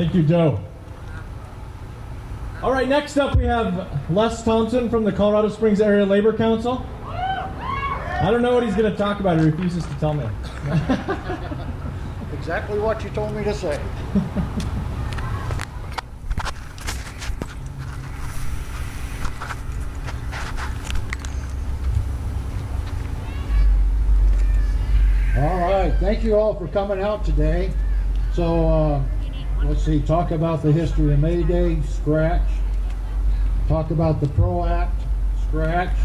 Thank you, Joe. All right, next up we have Les Thompson from the Colorado Springs Area Labor Council. I don't know what he's going to talk about. He refuses to tell me. Exactly what you told me to say. All right, thank you all for coming out today. So let's see, talk about the history of Mayday, scratch. Talk about the PRO Act, scratch.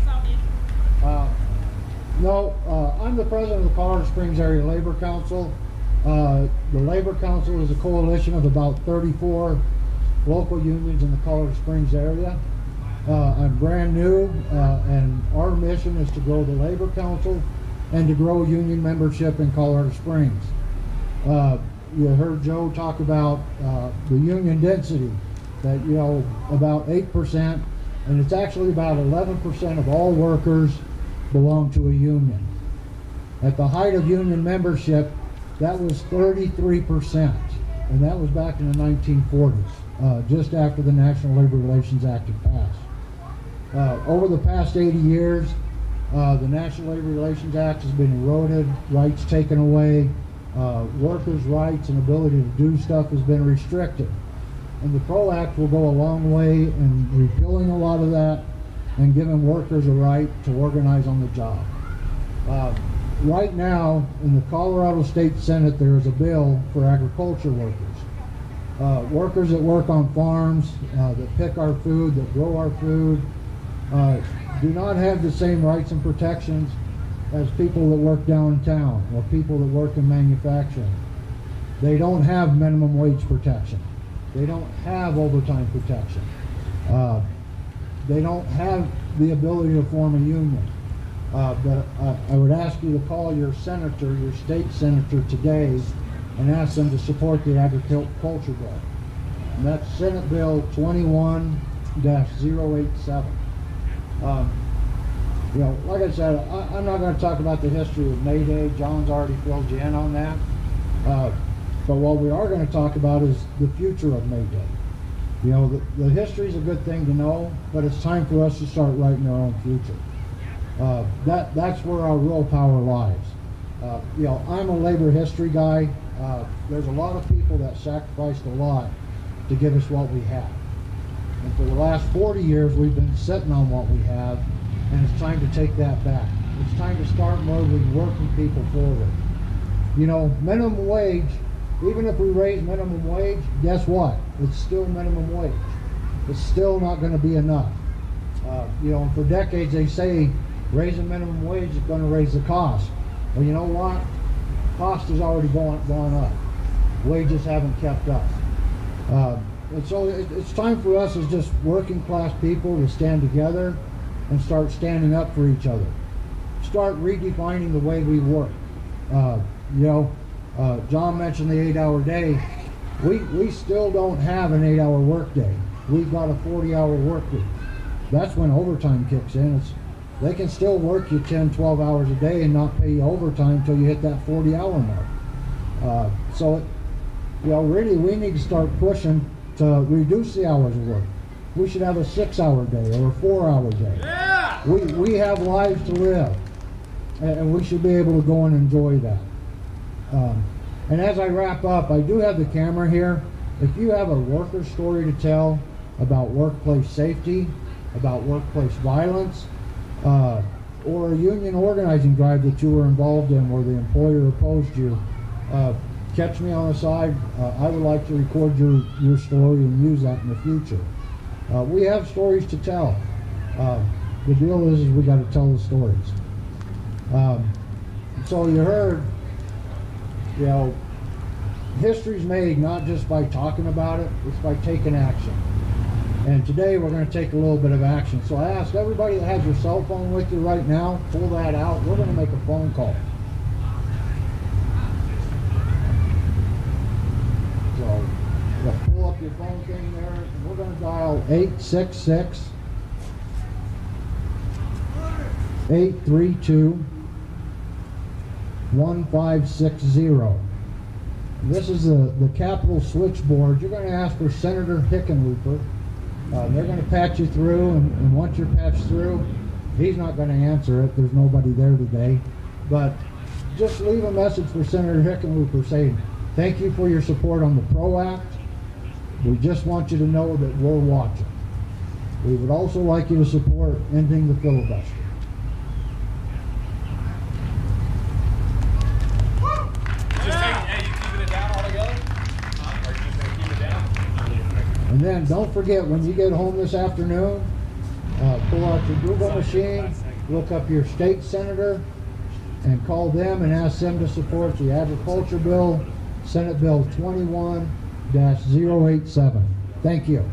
I'm the president of the Colorado Springs Area Labor Council. The Labor Council is a coalition of about 34 local unions in the Colorado Springs area. I'm brand new, and our mission is to grow the Labor Council and to grow union membership in Colorado Springs. You heard Joe talk about the union density, that about 8%, and it's actually about 11% of all workers belong to a union. At the height of union membership, that was 33%, and that was back in the 1940s, just after the National Labor Relations Act had passed. Over the past 80 years, the National Labor Relations Act has been eroded, rights taken away, workers' rights and ability to do stuff has been restricted. And the PRO Act will go a long way in repealing a lot of that and giving workers a right to organize on the job. Right now, in the Colorado State Senate, there is a bill for agriculture workers. Workers that work on farms, that pick our food, that grow our food, do not have the same rights and protections as people that work downtown or people that work in manufacturing. They don't have minimum wage protection. They don't have overtime protection. They don't have the ability to form a union. But I would ask you to call your senator, your state senator today, and ask them to support the agriculture bill. And that's Senate Bill 21-087. Like I said, I'm not going to talk about the history of Mayday. John's already filled you in on that. But what we are going to talk about is the future of Mayday. The history is a good thing to know, but it's time for us to start writing our own future. That's where our real power lies. I'm a labor history guy. There's a lot of people that sacrificed a lot to give us what we have. And for the last 40 years, we've been sitting on what we have, and it's time to take that back. It's time to start moving working people forward. Minimum wage, even if we raise minimum wage, guess what? It's still minimum wage. It's still not going to be enough. For decades they say raising minimum wage is going to raise the cost. Well, you know what? Cost has already gone up. Wages haven't kept up. And so it's time for us as just working class people to stand together and start standing up for each other. Start redefining the way we work. John mentioned the 8-hour day. We still don't have an 8-hour work day. We've got a 40-hour work week. That's when overtime kicks in. They can still work you 10, 12 hours a day and not pay you overtime until you hit that 40-hour mark. Really we need to start pushing to reduce the hours of work. We should have a 6-hour day or a 4-hour day. Yeah! We have lives to live, and we should be able to go and enjoy that. And as I wrap up, I do have the camera here. If you have a worker story to tell about workplace safety, about workplace violence, or a union organizing drive that you were involved in where the employer opposed you, catch me on the side. I would like to record your story and use that in the future. We have stories to tell. The deal is we got to tell the stories. So you heard, history's made not just by talking about it, it's by taking action. And today we're going to take a little bit of action. So I ask everybody that has your cell phone with you right now, pull that out. We're going to make a phone call. So pull up your phone thing there, and we're going to dial 866-832-1560. This is the Capitol switchboard. You're going to ask for Senator Hickenlooper. They're going to patch you through, and once you're patched through, he's not going to answer it. There's nobody there today. But just leave a message for Senator Hickenlooper saying, thank you for your support on the PRO Act. We just want you to know that we're watching. We would also like you to support ending the filibuster. And then don't forget, when you get home this afternoon, pull out your Google machine, look up your state senator, and call them and ask them to support the agriculture bill, Senate Bill 21-087. Thank you.